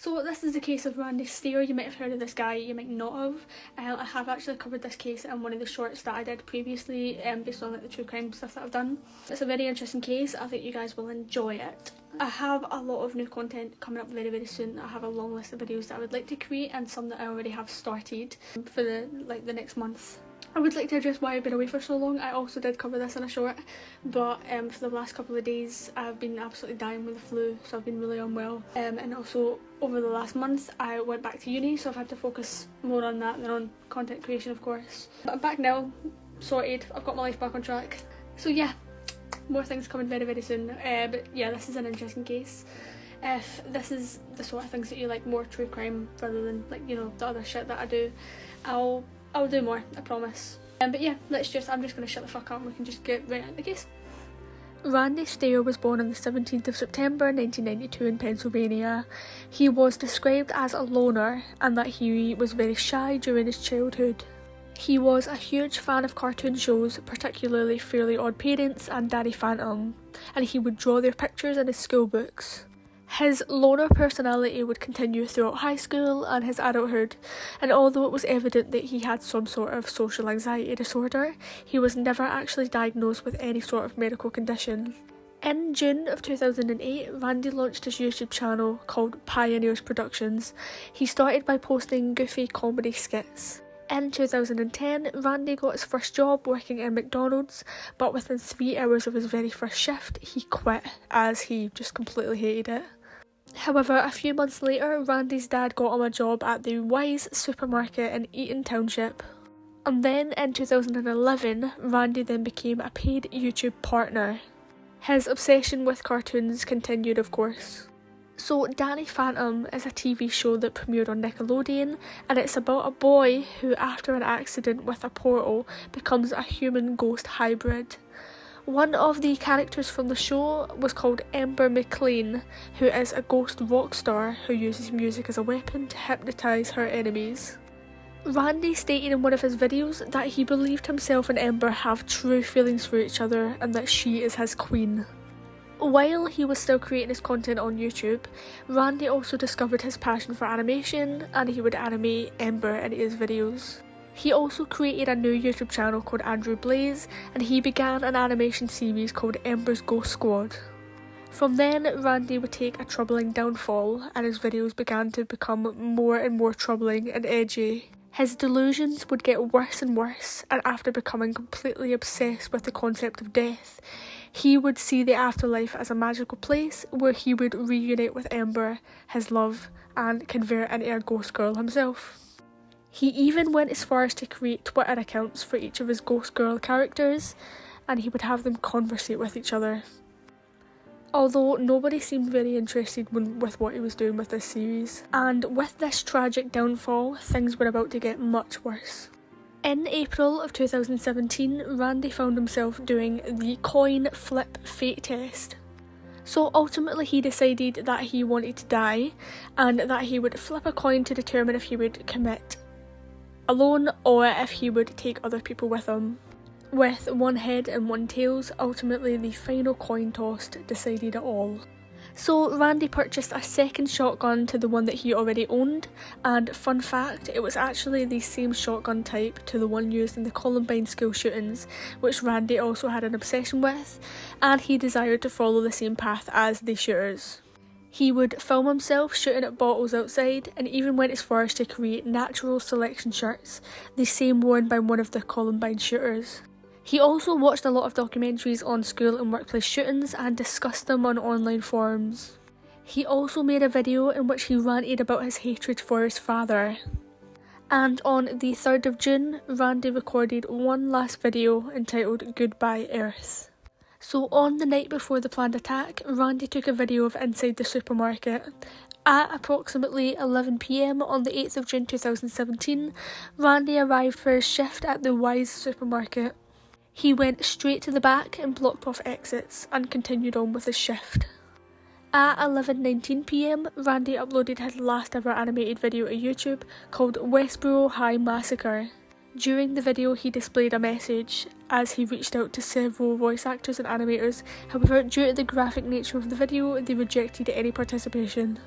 So this is the case of Randy Stair. You might have heard of this guy, you might not have. I have actually covered this case in one of the shorts that I did previously, based on like the true crime stuff that I've done. It's a very interesting case. I think you guys will enjoy it. I have a lot of new content coming up very soon. I have a long list of videos that I would like to create and some that I already have started for the next month. I would like to address why I've been away for so long. I also did cover this in a short, but for the last couple of days I've been absolutely dying with the flu, so I've been really unwell. And also over the last month I went back to uni, so I've had to focus more on that than on content creation, of course. But I'm back now, sorted, I've got my life back on track. So yeah, more things coming very soon. But yeah, this is an interesting case. If this is the sort of things that you like, more true crime rather than like, you know, the other shit that I do, I'll do more, I promise. But yeah, I'm just gonna shut the fuck up and we can just get right into the case. Randy Stair was born on the 17th of September 1992 in Pennsylvania. He was described as a loner and that he was very shy during his childhood. He was a huge fan of cartoon shows, particularly Fairly Odd Parents and Danny Phantom, and he would draw their pictures in his school books. His loner personality would continue throughout high school and his adulthood, and although it was evident that he had some sort of social anxiety disorder, he was never actually diagnosed with any sort of medical condition. In June of 2008, Randy launched his YouTube channel called Pioneers Productions. He started by posting goofy comedy skits. In 2010, Randy got his first job working in McDonald's, but within 3 hours of his very first shift, he quit as he just completely hated it. However, a few months later, Randy's dad got him a job at the Weis Supermarket in Eaton Township. And then in 2011, Randy then became a paid YouTube partner. His obsession with cartoons continued, of course. So Danny Phantom is a TV show that premiered on Nickelodeon, and it's about a boy who, after an accident with a portal, becomes a human ghost hybrid. One of the characters from the show was called Ember McLean, who is a ghost rock star who uses music as a weapon to hypnotise her enemies. Randy stated in one of his videos that he believed himself and Ember have true feelings for each other and that she is his queen. While he was still creating his content on YouTube, Randy also discovered his passion for animation and he would animate Ember in his videos. He also created a new YouTube channel called Andrew Blaze, and he began an animation series called Ember's Ghost Squad. From then, Randy would take a troubling downfall and his videos began to become more and more troubling and edgy. His delusions would get worse and worse, and after becoming completely obsessed with the concept of death, he would see the afterlife as a magical place where he would reunite with Ember, his love, and convert into a ghost girl himself. He even went as far as to create Twitter accounts for each of his ghost girl characters, and he would have them conversate with each other. Although nobody seemed very interested with what he was doing with this series, and with this tragic downfall, things were about to get much worse. In April of 2017, Randy found himself doing the coin flip fate test. So ultimately he decided that he wanted to die, and that he would flip a coin to determine if he would commit alone or if he would take other people with him. With one head and one tails, ultimately the final coin toss decided it all. So Randy purchased a second shotgun to the one that he already owned, and fun fact, it was actually the same shotgun type to the one used in the Columbine school shootings, which Randy also had an obsession with, and he desired to follow the same path as the shooters. He would film himself shooting at bottles outside, and even went as far as to create natural selection shirts, the same worn by one of the Columbine shooters. He also watched a lot of documentaries on school and workplace shootings and discussed them on online forums. He also made a video in which he ranted about his hatred for his father. And on the 3rd of June, Randy recorded one last video entitled Goodbye Earth. So on the night before the planned attack, Randy took a video of inside the supermarket. At approximately 11 PM on the 8th of June 2017, Randy arrived for his shift at the Weis Supermarket. He went straight to the back and blocked off exits and continued on with his shift. At 11:19 PM, Randy uploaded his last ever animated video to YouTube called Westboro High Massacre. During the video he displayed a message as he reached out to several voice actors and animators, however due to the graphic nature of the video they rejected any participation.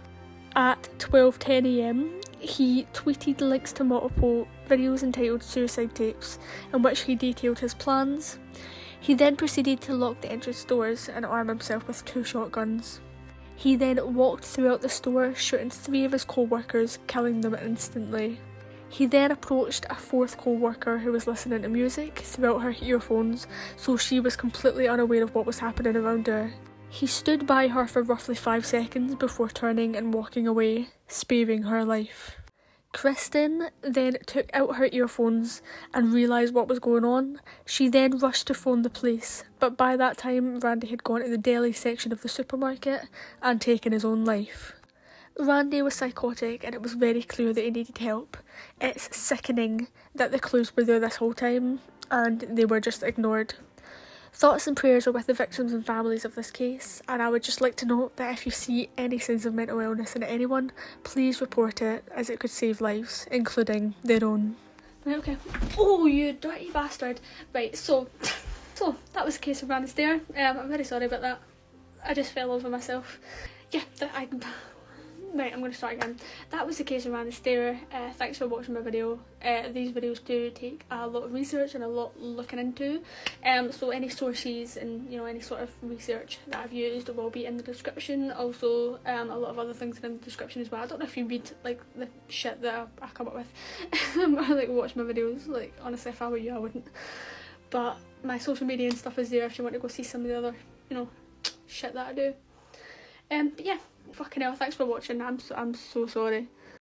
At 12:10 AM, he tweeted links to multiple videos entitled Suicide Tapes, in which he detailed his plans. He then proceeded to lock the entrance doors and arm himself with 2 shotguns. He then walked throughout the store, shooting 3 of his co-workers, killing them instantly. He then approached a 4th co-worker who was listening to music throughout her earphones, so she was completely unaware of what was happening around her. He stood by her for roughly 5 seconds before turning and walking away, sparing her life. Kristen then took out her earphones and realised what was going on. She then rushed to phone the police, but by that time Randy had gone to the deli section of the supermarket and taken his own life. Randy was psychotic and it was very clear that he needed help. It's sickening that the clues were there this whole time and they were just ignored. Thoughts and prayers are with the victims and families of this case, and I would just like to note that if you see any signs of mental illness in anyone, please report it, as it could save lives, including their own. Right, okay. Oh, you dirty bastard. Right, so that was the case of Randy Stair. I'm very sorry about that. I just fell over myself. Yeah, Right, I'm going to start again. That was the case of Randy Stair. Thanks for watching my video. These videos do take a lot of research and a lot looking into. So any sources and any sort of research that I've used will be in the description. Also, a lot of other things are in the description as well. I don't know if you read like the shit that I come up with or like watch my videos. Like honestly, if I were you, I wouldn't. But my social media and stuff is there if you want to go see some of the other shit that I do. But yeah. Fucking hell, thanks for watching. I'm so sorry.